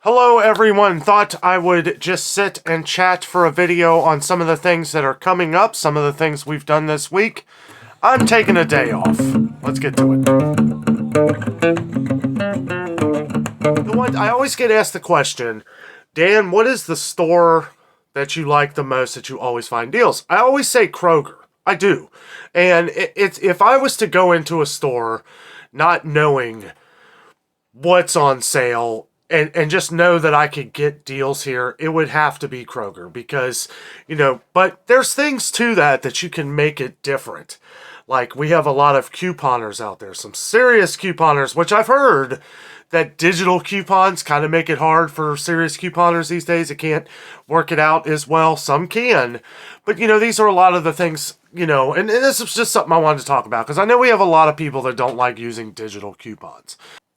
Hello everyone, thought I would just sit and chat for a video on some of the things that are coming up, some of the things we've done this week. I'm taking a day off. Let's get to it. I always get asked the question, Dan, what is the store that you like the most that you always find deals? I always say Kroger. I do. And it's if I was to go into a store not knowing what's on sale and just know that I could get deals here, it would have to be Kroger because, but there's things to that you can make it different. Like we have a lot of couponers out there, some serious couponers, which I've heard that digital coupons kind of make it hard for serious couponers these days. It can't work it out as well. Some can, but these are a lot of the things, and this is just something I wanted to talk about because I know we have a lot of people that don't like using digital coupons.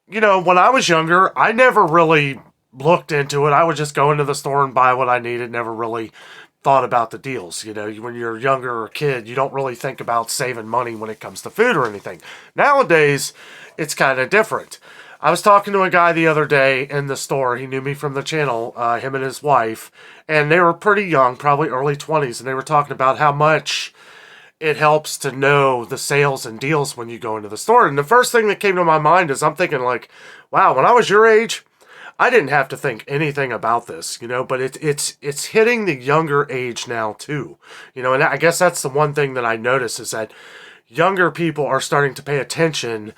When I was younger, I never really looked into it. I would just go into the store and buy what I needed, never really thought about the deals. When you're younger or a kid, you don't really think about saving money when it comes to food or anything. Nowadays, it's kind of different. I was talking to a guy the other day in the store. He knew me from the channel, him and his wife, and they were pretty young, probably early 20s, and they were talking about how much it helps to know the sales and deals when you go into the store. And the first thing that came to my mind is I'm thinking like, wow, when I was your age, I didn't have to think anything about this, but it's hitting the younger age now too, and I guess that's the one thing that I notice is that younger people are starting to pay attention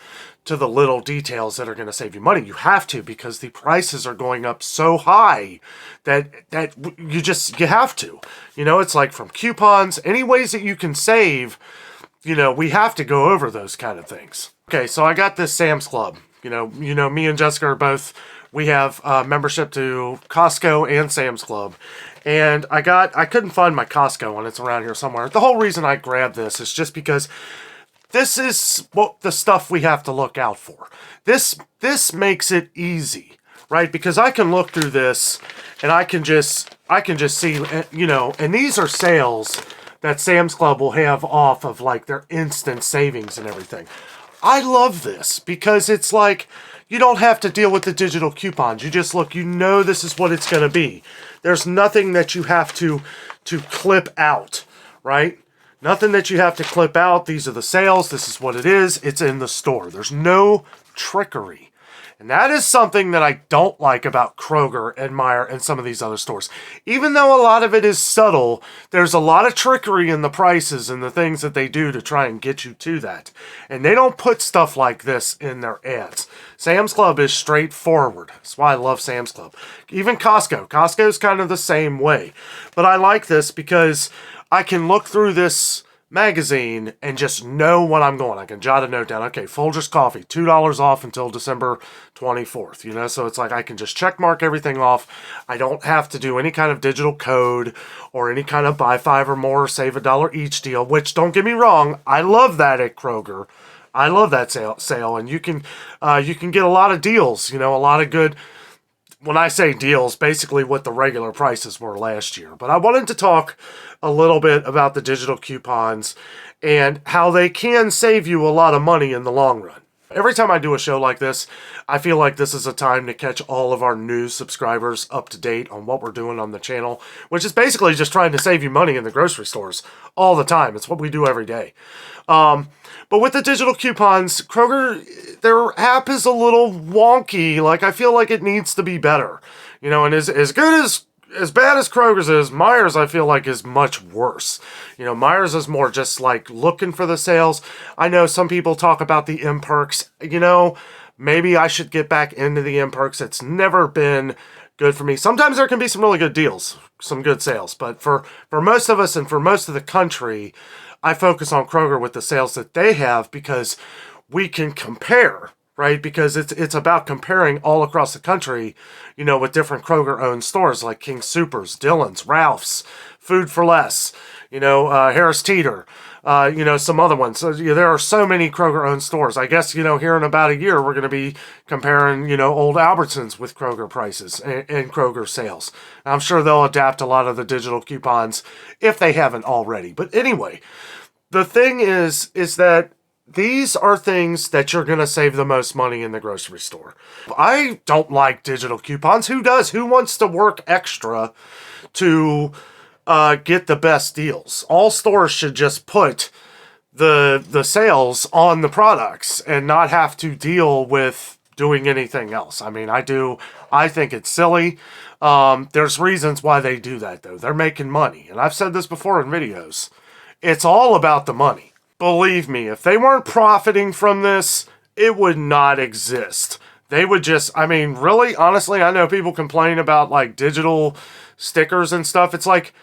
to the little details that are going to save you money. You have to, because the prices are going up so high that you have to. It's like from coupons, any ways that you can save, we have to go over those kind of things. Okay, so I got this Sam's Club. Me and Jessica are both, we have membership to Costco and Sam's Club. And I couldn't find my Costco one. It's around here somewhere. The whole reason I grabbed this is just because this is what the stuff we have to look out for. This makes it easy, right? Because I can look through this and I can just see, and these are sales that Sam's Club will have off of like their instant savings and everything. I love this because it's like you don't have to deal with the digital coupons. You just look, this is what it's going to be. There's nothing that you have to clip out, right? Nothing that you have to clip out. These are the sales. This is what it is. It's in the store. There's no trickery. And that is something that I don't like about Kroger and Meijer and some of these other stores. Even though a lot of it is subtle, there's a lot of trickery in the prices and the things that they do to try and get you to that. And they don't put stuff like this in their ads. Sam's Club is straightforward. That's why I love Sam's Club. Even Costco. Costco's kind of the same way. But I like this because I can look through this magazine and just know when I'm going. I can jot a note down. Okay, Folgers coffee, $2 off until December 24th, so it's like I can just check mark everything off. I don't have to do any kind of digital code or any kind of buy 5 or more, save $1 each deal, which don't get me wrong, I love that at Kroger. I love that sale, and you can get a lot of deals, a lot of good. When I say deals, basically what the regular prices were last year. But I wanted to talk a little bit about the digital coupons and how they can save you a lot of money in the long run. Every time I do a show like this, I feel like this is a time to catch all of our new subscribers up to date on what we're doing on the channel, which is basically just trying to save you money in the grocery stores all the time. It's what we do every day. But with the digital coupons, Kroger, their app is a little wonky. Like, I feel like it needs to be better. And as bad as Kroger's is, Meijer's, I feel like, is much worse. Meijer's is more just like looking for the sales. I know some people talk about the M-Perks. Maybe I should get back into the M-Perks. It's never been good for me. Sometimes there can be some really good deals, some good sales. But for most of us and for most of the country, I focus on Kroger with the sales that they have because we can compare, right? Because it's about comparing all across the country, with different Kroger-owned stores like King Soopers, Dillon's, Ralph's, Food for Less, Harris Teeter, some other ones. So there are so many Kroger-owned stores. I guess, here in about a year, we're going to be comparing, old Albertsons with Kroger prices and Kroger sales. I'm sure they'll adapt a lot of the digital coupons if they haven't already. But anyway, the thing is that these are things that you're going to save the most money in the grocery store. I don't like digital coupons. Who does? Who wants to work extra to get the best deals? All stores should just put the sales on the products and not have to deal with doing anything else. I mean, I think it's silly. There's reasons why they do that, though. They're making money. And I've said this before in videos. It's all about the money. Believe me, if they weren't profiting from this, it would not exist. They would just, I mean, really, honestly, I know people complain about like digital stickers and stuff. It's like,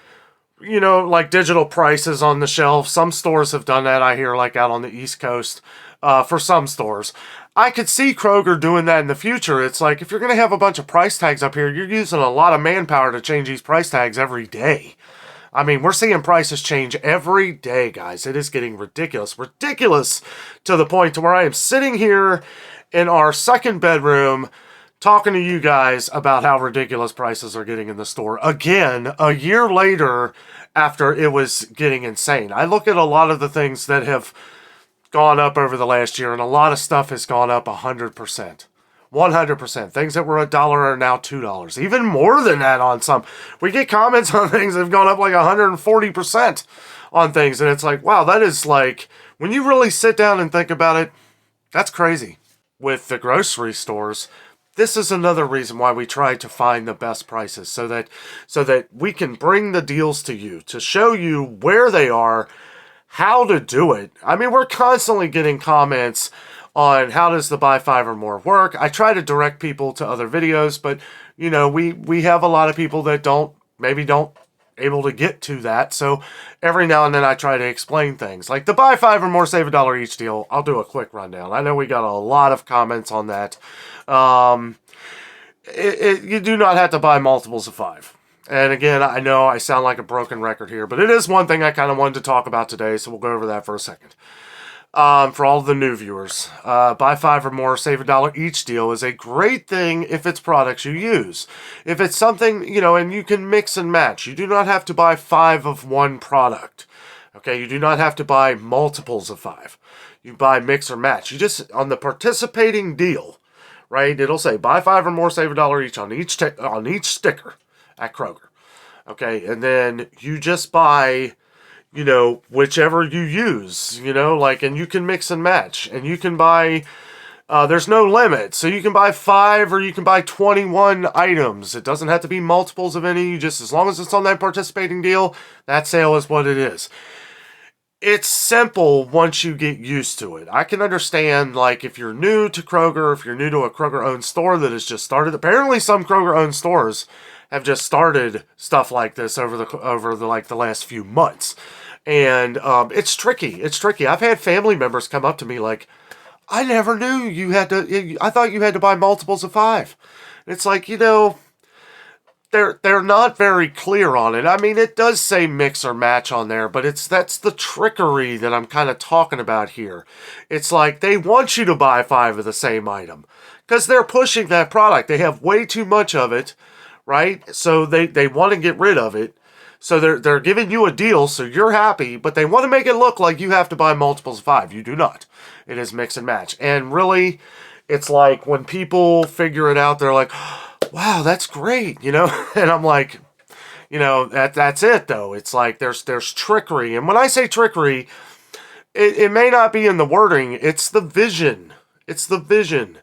you know, like digital prices on the shelf. Some stores have done that, I hear, like out on the East Coast, for some stores. I could see Kroger doing that in the future. It's like, if you're going to have a bunch of price tags up here, you're using a lot of manpower to change these price tags every day. I mean, we're seeing prices change every day, guys. It is getting ridiculous. Ridiculous to the point to where I am sitting here in our second bedroom talking to you guys about how ridiculous prices are getting in the store. Again, a year later after it was getting insane. I look at a lot of the things that have gone up over the last year, and a lot of stuff has gone up 100%. 100%. Things that were $1 are now $2. Even more than that on some. We get comments on things that have gone up like 140% on things. And it's like, wow, that is like, when you really sit down and think about it, that's crazy. With the grocery stores, this is another reason why we try to find the best prices so that we can bring the deals to you, to show you where they are, how to do it. I mean, we're constantly getting comments on how does the buy 5 or more work. I try to direct people to other videos, but you know, we have a lot of people that don't able to get to that. So every now and then I try to explain things like the buy 5 or more, save $1 each deal. I'll do a quick rundown. I know we got a lot of comments on that. You do not have to buy multiples of 5. And again, I know I sound like a broken record here, but it is one thing I kind of wanted to talk about today, so we'll go over that for a second. For all the new viewers, buy 5 or more, save $1 each deal is a great thing if it's products you use. If it's something, you know, and you can mix and match. You do not have to buy 5 of one product. Okay, you do not have to buy multiples of 5. You buy mix or match. You just, on the participating deal, right, it'll say buy 5 or more, save $1 each on each sticker at Kroger. Okay, and then you just buy, you know, whichever you use, you know, like, and you can mix and match, and you can buy, there's no limit, so you can buy 5 or you can buy 21 items. It doesn't have to be multiples of any, you just, as long as it's on that participating deal, that sale is what it is. It's simple once you get used to it. I can understand, like, if you're new to Kroger, if you're new to a Kroger-owned store that has just started, apparently some Kroger-owned stores have just started stuff like this over the last few months. And it's tricky. It's tricky. I've had family members come up to me like, I never knew you had to, I thought you had to buy multiples of 5. It's like, you know, they're not very clear on it. I mean, it does say mix or match on there, but that's the trickery that I'm kind of talking about here. It's like they want you to buy 5 of the same item because they're pushing that product. They have way too much of it, right? So they want to get rid of it. So they're giving you a deal, so you're happy, but they want to make it look like you have to buy multiples of 5. You do not. It is mix and match. And really, it's like when people figure it out, they're like, wow, that's great, you know? And I'm like, you know, that's it, though. It's like there's trickery. And when I say trickery, it may not be in the wording. It's the vision. It's the vision.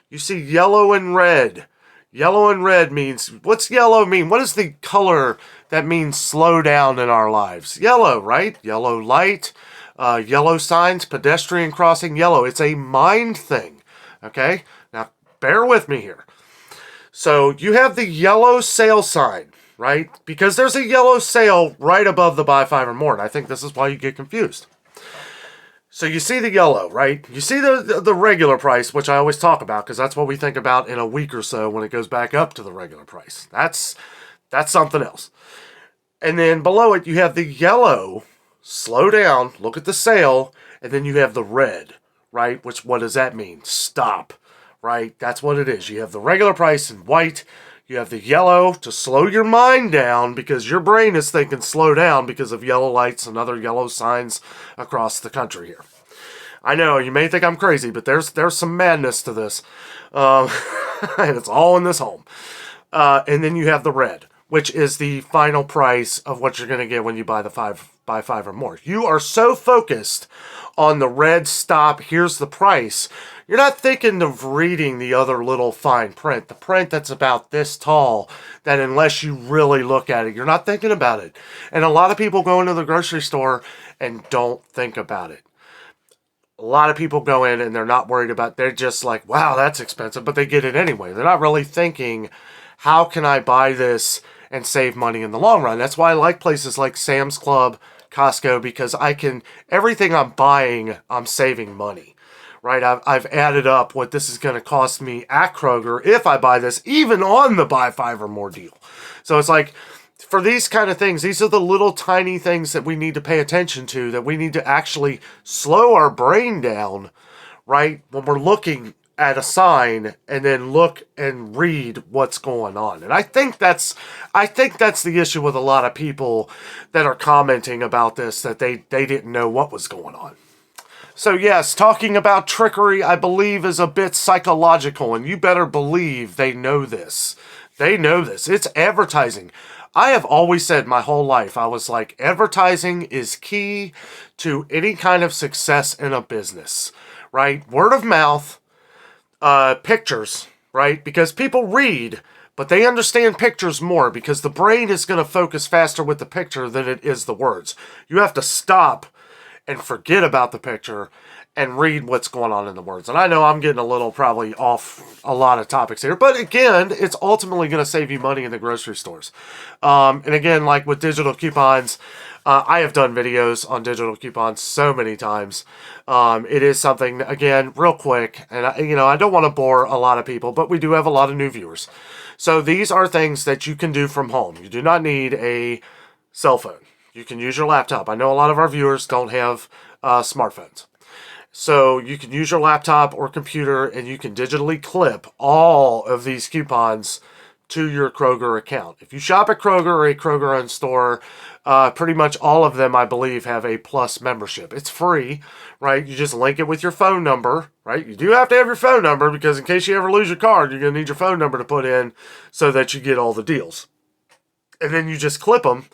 You see yellow and red. Yellow and red means, what's yellow mean? What is the color that means slow down in our lives? Yellow, right? Yellow light, yellow signs, pedestrian crossing, yellow. It's a mind thing, okay? Now, bear with me here. So you have the yellow sale sign, right? Because there's a yellow sale right above the buy 5 or more, and I think this is why you get confused. So you see the yellow, right? You see the regular price, which I always talk about because that's what we think about in a week or so when it goes back up to the regular price. That's something else. And then below it, you have the yellow, slow down, look at the sale, and then you have the red, right? Which, what does that mean? Stop, right? That's what it is. You have the regular price in white. You have the yellow to slow your mind down because your brain is thinking slow down because of yellow lights and other yellow signs across the country here. I know, you may think I'm crazy, but there's some madness to this. Um, and it's all in this home. And then you have the red, which is the final price of what you're going to get when you buy the 5x5 or more. You are so focused on the red stop, here's the price. You're not thinking of reading the other little fine print, the print that's about this tall, that unless you really look at it, you're not thinking about it. And a lot of people go into the grocery store and don't think about it. A lot of people go in and they're not worried about, they're just like, wow, that's expensive, but they get it anyway. They're not really thinking, how can I buy this and save money in the long run? That's why I like places like Sam's Club, Costco, because everything I'm buying, I'm saving money, right? I've added up what this is going to cost me at Kroger if I buy this, even on the buy 5 or more deal. So it's like, for these kind of things, these are the little tiny things that we need to pay attention to, that we need to actually slow our brain down, right? When we're looking at a sign and then look and read what's going on. And I think that's the issue with a lot of people that are commenting about this, that they didn't know what was going on. So yes, talking about trickery, I believe, is a bit psychological, and you better believe they know this. They know this. It's advertising. I have always said my whole life, I was like, advertising is key to any kind of success in a business, right? Word of mouth, pictures, right? Because people read, but they understand pictures more, because the brain is going to focus faster with the picture than it is the words. You have to stop and forget about the picture and read what's going on in the words. And I know I'm getting a little probably off a lot of topics here, but again, it's ultimately going to save you money in the grocery stores. And again, like with digital coupons, I have done videos on digital coupons so many times. It is something, again, real quick, and I don't want to bore a lot of people, but we do have a lot of new viewers. So these are things that you can do from home. You do not need a cell phone. You can use your laptop. I know a lot of our viewers don't have smartphones. So you can use your laptop or computer, and you can digitally clip all of these coupons to your Kroger account. If you shop at Kroger or a Kroger-owned store, pretty much all of them, I believe, have a Plus membership. It's free, right? You just link it with your phone number, right? You do have to have your phone number, because in case you ever lose your card, you're going to need your phone number to put in so that you get all the deals. And then you just clip them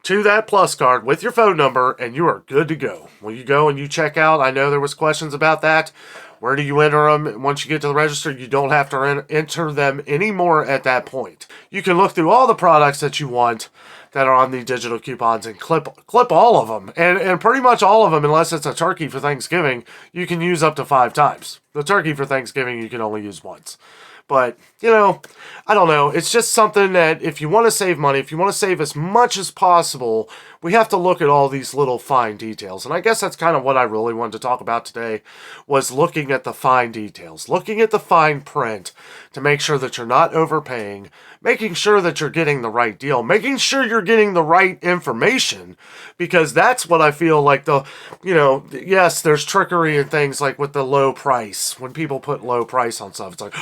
to that Plus card with your phone number, and you are good to go. When you go and you check out, I know there was questions about that. Where do you enter them? Once you get to the register, you don't have to enter them anymore at that point. You can look through all the products that you want that are on the digital coupons and clip all of them. And pretty much all of them, unless it's a turkey for Thanksgiving, you can use up to 5 times. The turkey for Thanksgiving, you can only use once. But, I don't know. It's just something that if you want to save money, if you want to save as much as possible, we have to look at all these little fine details. And I guess that's kind of what I really wanted to talk about today, was looking at the fine details, looking at the fine print to make sure that you're not overpaying, making sure that you're getting the right deal, making sure you're getting the right information, because that's what I feel like yes, there's trickery and things like with the low price. When people put low price on stuff, it's like,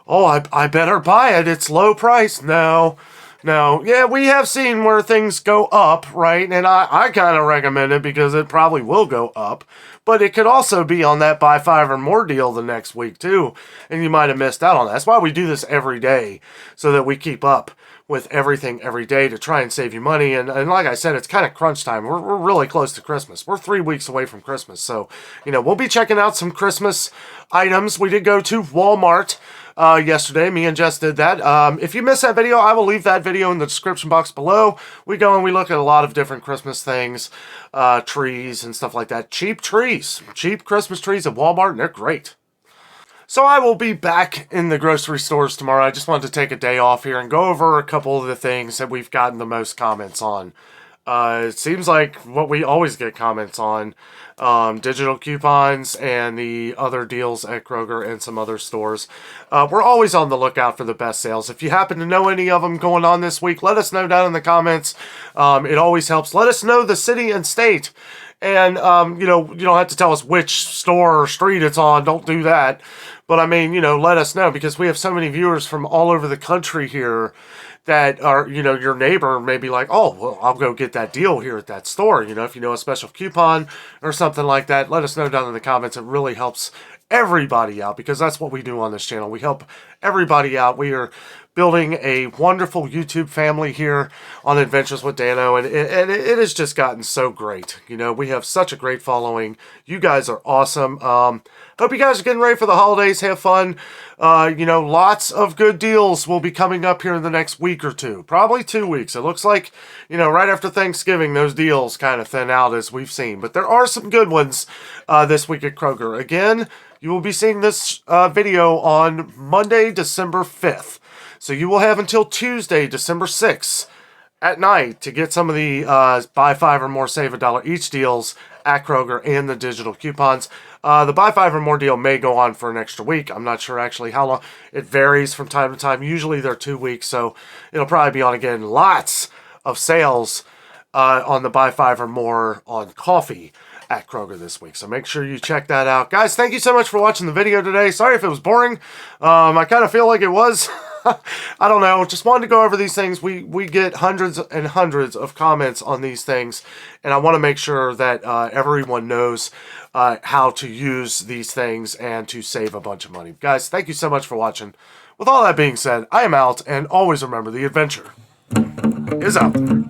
oh, I better buy it. It's low price. No. Yeah, we have seen where things go up, right? And I kind of recommend it because it probably will go up. But it could also be on that buy 5 or more deal the next week, too. And you might have missed out on that. That's why we do this every day, so that we keep up with everything every day to try and save you money. And like I said, it's kind of crunch time. We're really close to Christmas. We're 3 weeks away from Christmas. So, we'll be checking out some Christmas items. We did go to Walmart yesterday. Me and Jess did that. If you missed that video, I will leave that video in the description box below. We go and we look at a lot of different Christmas things, trees and stuff like that. Cheap trees, cheap Christmas trees at Walmart, and they're great. So I will be back in the grocery stores tomorrow. I just wanted to take a day off here and go over a couple of the things that we've gotten the most comments on. It seems like what we always get comments on, digital coupons and the other deals at Kroger and some other stores. We're always on the lookout for the best sales. If you happen to know any of them going on this week, let us know down in the comments. It always helps. Let us know the city and state And, you know, you don't have to tell us which store or street it's on. Don't do that. But, I mean, you know, let us know, because we have so many viewers from all over the country here that are, you know, your neighbor may be like, oh, well, I'll go get that deal here at that store. You know, if you know a special coupon or something like that, let us know down in the comments. It really helps everybody out, because that's what we do on this channel. We help everybody out. We are building a wonderful YouTube family here on Adventures with Danno, and it has just gotten so great. You know, we have such a great following. You guys are awesome. Hope you guys are getting ready for the holidays. Have fun. You know, lots of good deals will be coming up here in the next week or two. Probably 2 weeks. It looks like, you know, right after Thanksgiving, those deals kind of thin out, as we've seen. But there are some good ones this week at Kroger. Again, you will be seeing this video on Monday, December 5th. So you will have until Tuesday, December 6th at night to get some of the buy 5 or more, save $1 each deals at Kroger and the digital coupons. The buy 5 or more deal may go on for an extra week. I'm not sure actually how long. It varies from time to time. Usually they're 2 weeks, so it'll probably be on again. Lots of sales on the buy 5 or more on coffee at Kroger this week. So make sure you check that out. Guys, thank you so much for watching the video today. Sorry if it was boring. I kind of feel like it was. I don't know. Just wanted to go over these things. We get hundreds and hundreds of comments on these things, and I want to make sure that everyone knows how to use these things and to save a bunch of money. Guys, thank you so much for watching. With all that being said, I am out, and always remember, the adventure is out there.